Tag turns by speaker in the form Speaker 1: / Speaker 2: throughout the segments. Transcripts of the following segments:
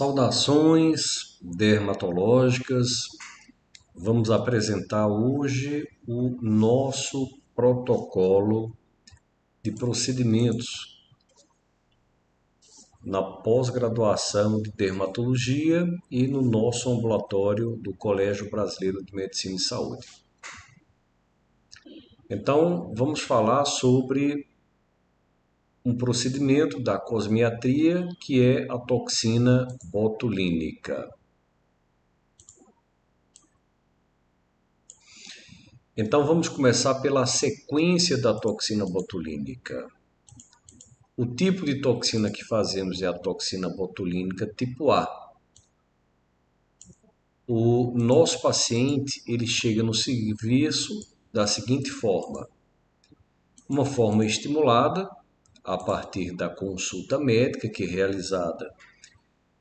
Speaker 1: Saudações dermatológicas. Vamos apresentar hoje o nosso protocolo de procedimentos na pós-graduação de dermatologia e no nosso ambulatório do Colégio Brasileiro de Medicina e Saúde. Então, vamos falar sobre um procedimento da cosmiatria, que é a toxina botulínica. Então vamos começar pela sequência da toxina botulínica. O tipo de toxina que fazemos é a toxina botulínica tipo A. O nosso paciente ele chega no serviço da seguinte forma: uma forma estimulada a partir da consulta médica que é realizada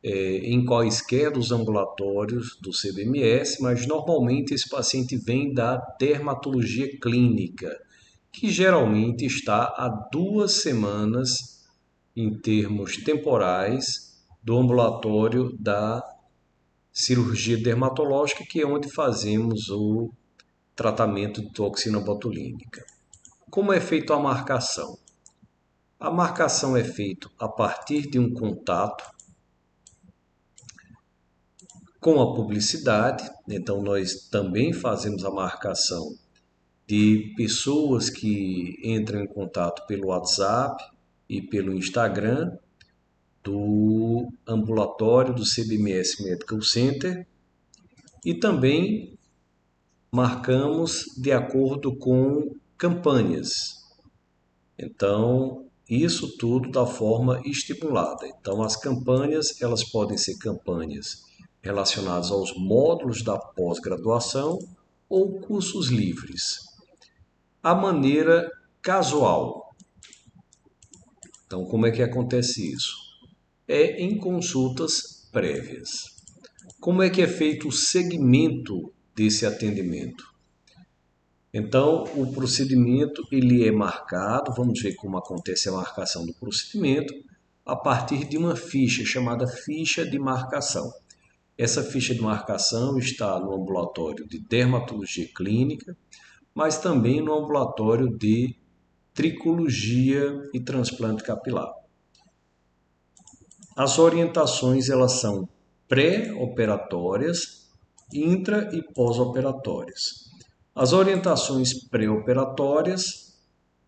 Speaker 1: em quaisquer dos ambulatórios do CBMS, mas normalmente esse paciente vem da dermatologia clínica, que geralmente está há 2 semanas em termos temporais do ambulatório da cirurgia dermatológica, que é onde fazemos o tratamento de toxina botulínica. Como é feita a marcação? A marcação é feita a partir de um contato com a publicidade, então nós também fazemos a marcação de pessoas que entram em contato pelo WhatsApp e pelo Instagram do ambulatório do CBMS Medical Center, e também marcamos de acordo com campanhas. Então, isso tudo da forma estimulada. Então, as campanhas, elas podem ser campanhas relacionadas aos módulos da pós-graduação ou cursos livres. A maneira casual. Então, como é que acontece isso? É em consultas prévias. Como é que é feito o segmento desse atendimento? Então, o procedimento ele é marcado, vamos ver como acontece a marcação do procedimento, a partir de uma ficha chamada ficha de marcação. Essa ficha de marcação está no ambulatório de dermatologia clínica, mas também no ambulatório de tricologia e transplante capilar. As orientações elas são pré-operatórias, intra e pós-operatórias. As orientações pré-operatórias,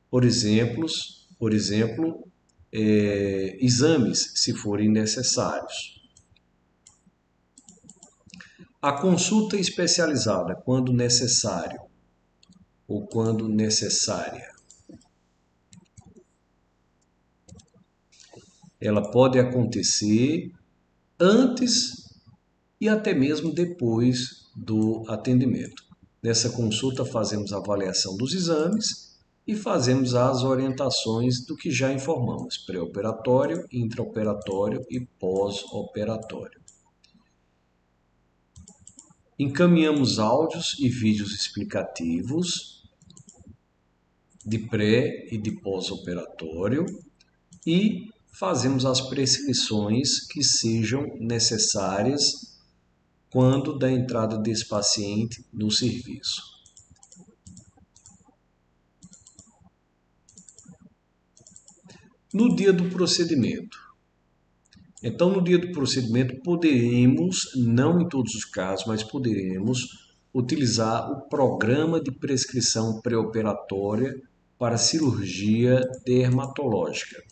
Speaker 1: por exemplo, exames, se forem necessários. A consulta especializada, quando necessário ou quando necessária. Ela pode acontecer antes e até mesmo depois do atendimento. Nessa consulta fazemos a avaliação dos exames e fazemos as orientações do que já informamos, pré-operatório, intraoperatório e pós-operatório. Encaminhamos áudios e vídeos explicativos de pré e de pós-operatório e fazemos as prescrições que sejam necessárias quando da entrada desse paciente no serviço. No dia do procedimento. Então, no dia do procedimento, poderemos, não em todos os casos, mas poderemos utilizar o programa de prescrição pré-operatória para cirurgia dermatológica.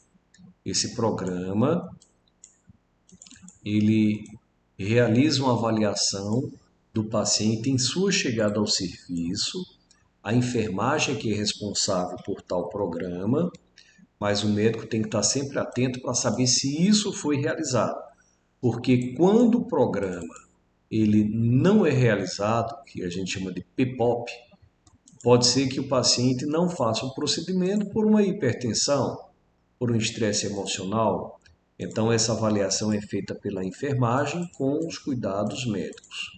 Speaker 1: Esse programa, ele realiza uma avaliação do paciente em sua chegada ao serviço, a enfermagem que é responsável por tal programa, mas o médico tem que estar sempre atento para saber se isso foi realizado. Porque quando o programa ele não é realizado, que a gente chama de PPOP, pode ser que o paciente não faça o procedimento por uma hipertensão, por um estresse emocional. Então, essa avaliação é feita pela enfermagem com os cuidados médicos.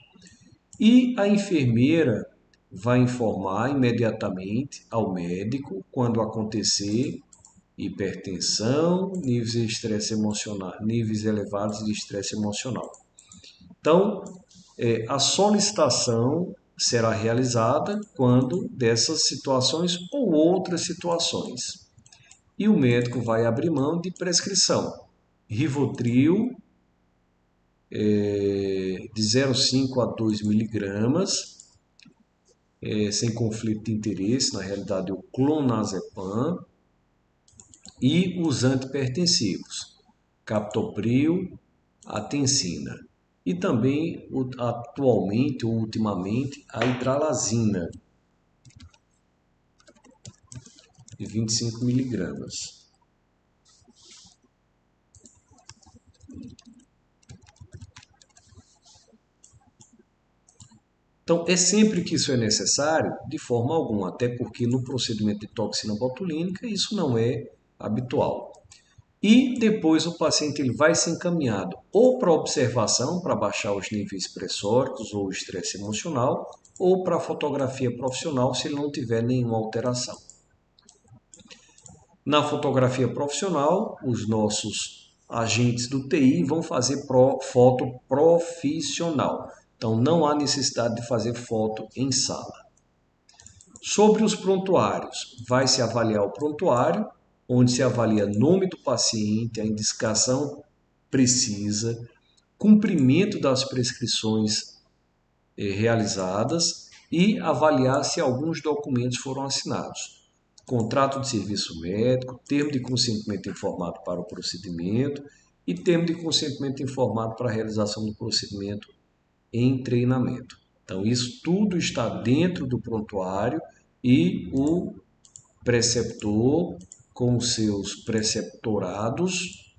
Speaker 1: E a enfermeira vai informar imediatamente ao médico quando acontecer hipertensão, níveis de estresse emocional, níveis elevados de estresse emocional. Então, a solicitação será realizada quando dessas situações ou outras situações. E o médico vai abrir mão de prescrição. Rivotril de 0,5 a 2 miligramas, sem conflito de interesse, na realidade o clonazepam, e os antipertensivos, captopril, atencina. E também, atualmente ou ultimamente, a hidralazina, de 25 miligramas. Então, é sempre que isso é necessário, de forma alguma, até porque no procedimento de toxina botulínica isso não é habitual. E depois o paciente ele vai ser encaminhado ou para observação, para baixar os níveis pressóricos ou estresse emocional, ou para fotografia profissional se ele não tiver nenhuma alteração. Na fotografia profissional, os nossos agentes do TI vão fazer foto profissional. Então, não há necessidade de fazer foto em sala. Sobre os prontuários, vai se avaliar o prontuário, onde se avalia nome do paciente, a indicação precisa, cumprimento das prescrições realizadas e avaliar se alguns documentos foram assinados. Contrato de serviço médico, termo de consentimento informado para o procedimento e termo de consentimento informado para a realização do procedimento em treinamento. Então, isso tudo está dentro do prontuário e o preceptor, com seus preceptorados,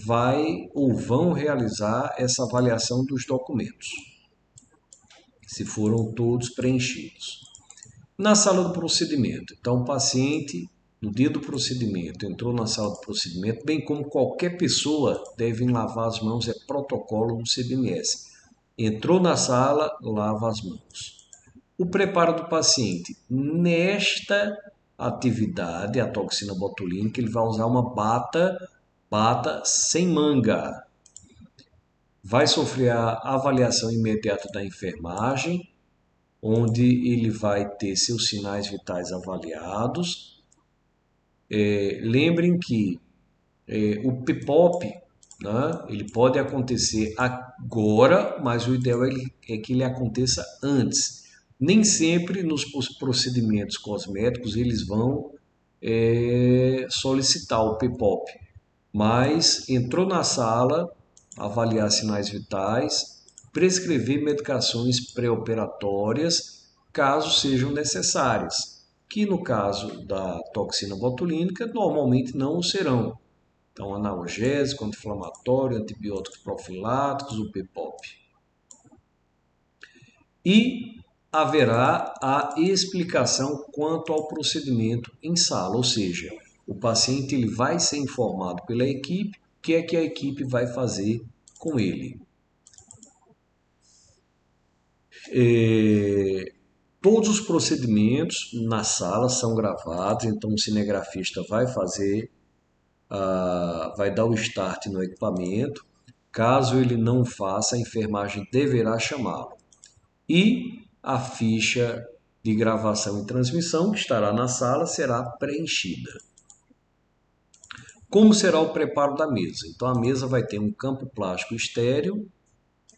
Speaker 1: vai ou vão realizar essa avaliação dos documentos, se foram todos preenchidos. Na sala do procedimento, então o paciente, no dia do procedimento, entrou na sala do procedimento, bem como qualquer pessoa deve lavar as mãos, é protocolo do CBMS. Entrou na sala, lava as mãos. O preparo do paciente. Nesta atividade, a toxina botulínica, ele vai usar uma bata sem manga. Vai sofrer a avaliação imediata da enfermagem, onde ele vai ter seus sinais vitais avaliados. Lembrem que o PPOP, né, ele pode acontecer agora, mas o ideal é que ele aconteça antes. Nem sempre nos procedimentos cosméticos eles vão solicitar o PPOP, mas entrou na sala, avaliar sinais vitais, prescrever medicações pré-operatórias, caso sejam necessárias, que no caso da toxina botulínica normalmente não o serão. Então, analgésico, anti-inflamatório, antibióticos profiláticos, o PPOP. E haverá a explicação quanto ao procedimento em sala, ou seja, o paciente ele vai ser informado pela equipe o que é que a equipe vai fazer com ele. Todos os procedimentos na sala são gravados, então o cinegrafista vai fazer, vai dar o start no equipamento. Caso ele não faça, a enfermagem deverá chamá-lo. E a ficha de gravação e transmissão que estará na sala será preenchida. Como será o preparo da mesa? Então a mesa vai ter um campo plástico estéreo,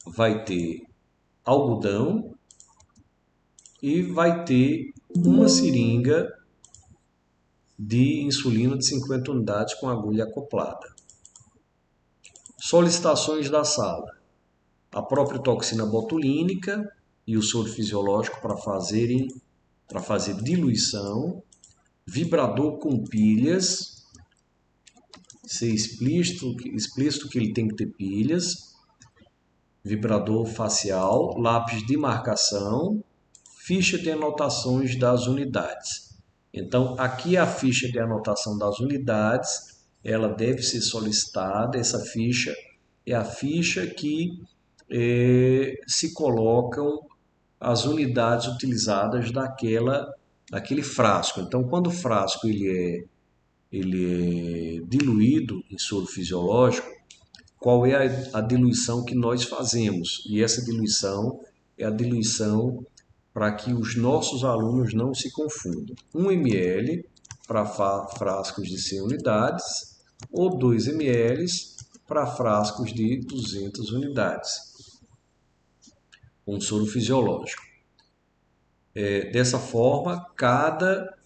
Speaker 1: vai ter algodão e vai ter uma seringa de insulina de 50 unidades com agulha acoplada. Solicitações da sala. A própria toxina botulínica e o soro fisiológico para fazer diluição, vibrador com pilhas, ser explícito que ele tem que ter pilhas, vibrador facial, lápis de marcação, ficha de anotações das unidades. Então, aqui a ficha de anotação das unidades, ela deve ser solicitada. Essa ficha é a ficha que se colocam as unidades utilizadas daquela naquele frasco. Então, quando o frasco ele é diluído em soro fisiológico, qual é a diluição que nós fazemos? E essa diluição é a diluição para que os nossos alunos não se confundam. 1 ml para frascos de 100 unidades ou 2 ml para frascos de 200 unidades, com soro fisiológico. Dessa forma, cada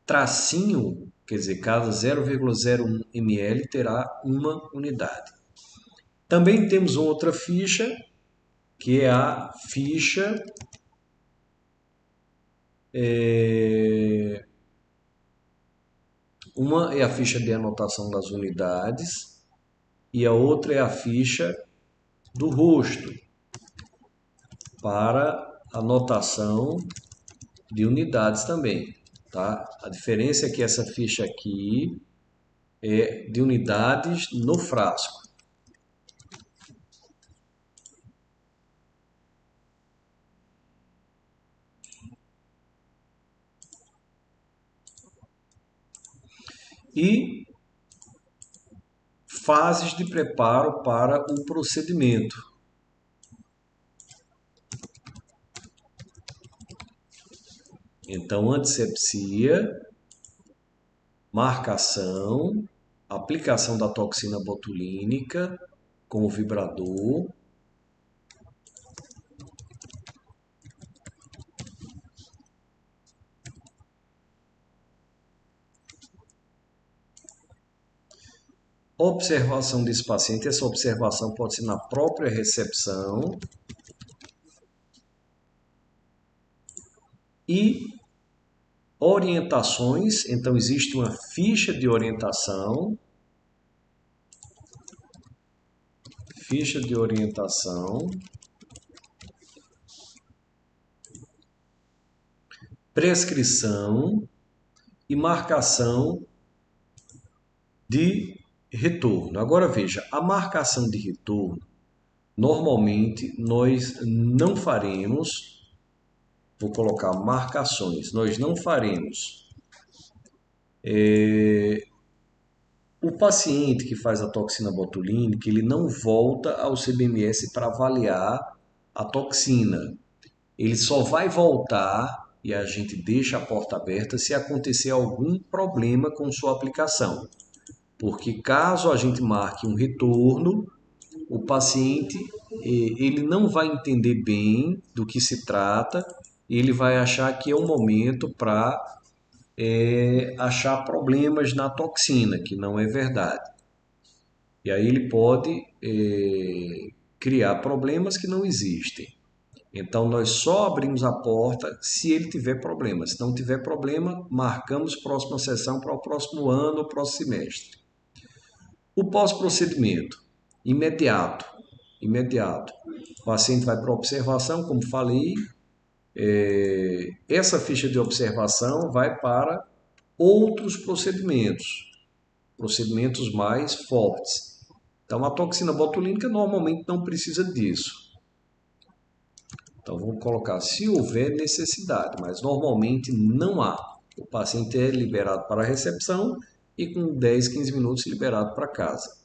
Speaker 1: tracinho, quer dizer, cada 0,01 ml terá uma unidade. Também temos outra ficha, que é a ficha uma é a ficha de anotação das unidades e a outra é a ficha do rosto para anotação de unidades também, tá? A diferença é que essa ficha aqui é de unidades no frasco. E fases de preparo para o procedimento. Então, antisepsia, marcação, aplicação da toxina botulínica com o vibrador, observação desse paciente. Essa observação pode ser na própria recepção e orientações. Então, existe uma ficha de orientação, prescrição e marcação de retorno. Agora veja, a marcação de retorno, normalmente nós não faremos, vou colocar marcações, nós não faremos. O paciente que faz a toxina botulínica, ele não volta ao CBMS para avaliar a toxina. Ele só vai voltar, e a gente deixa a porta aberta, se acontecer algum problema com sua aplicação. Porque caso a gente marque um retorno, o paciente ele não vai entender bem do que se trata, ele vai achar que é um momento para achar problemas na toxina, que não é verdade. E aí ele pode criar problemas que não existem. Então, nós só abrimos a porta se ele tiver problema. Se não tiver problema, marcamos próxima sessão para o próximo ano ou próximo semestre. O pós-procedimento, imediato. O paciente vai para a observação, como falei. Essa ficha de observação vai para outros procedimentos mais fortes. Então, a toxina botulínica normalmente não precisa disso. Então, vamos colocar se houver necessidade, mas normalmente não há. O paciente é liberado para a recepção e com 10, 15 minutos liberado para casa.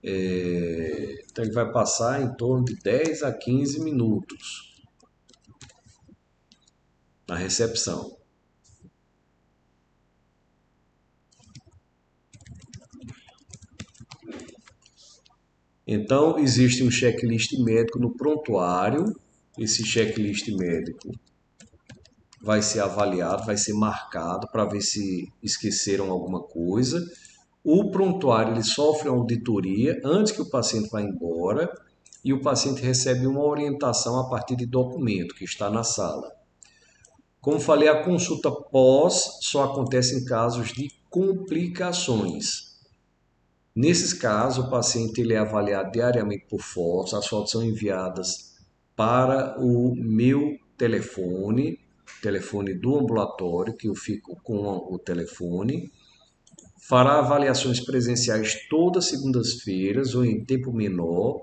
Speaker 1: Então, ele vai passar em torno de 10 a 15 minutos na recepção. Então, existe um checklist médico no prontuário. Esse checklist médico vai ser avaliado, vai ser marcado para ver se esqueceram alguma coisa. O prontuário ele sofre uma auditoria antes que o paciente vá embora e o paciente recebe uma orientação a partir de documento que está na sala. Como falei, a consulta pós só acontece em casos de complicações. Nesses casos, o paciente ele é avaliado diariamente por fotos. As fotos são enviadas para o meu telefone do ambulatório, que eu fico com o telefone. Fará avaliações presenciais todas segundas-feiras ou em tempo menor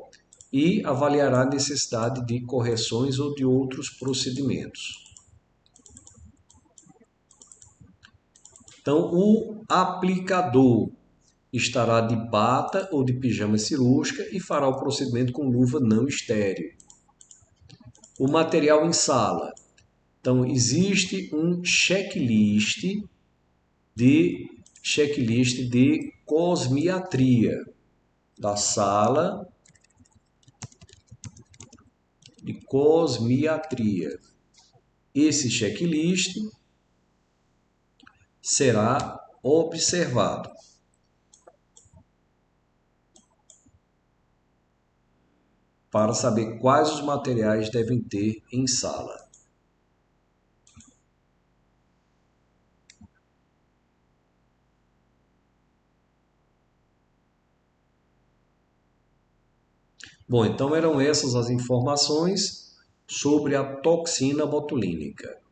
Speaker 1: e avaliará a necessidade de correções ou de outros procedimentos. Então, o aplicador estará de bata ou de pijama cirúrgica e fará o procedimento com luva não estéril. O material em sala. Então, existe um checklist de cosmiatria da sala de cosmiatria. Esse checklist será observado para saber quais os materiais devem ter em sala. Bom, então eram essas as informações sobre a toxina botulínica.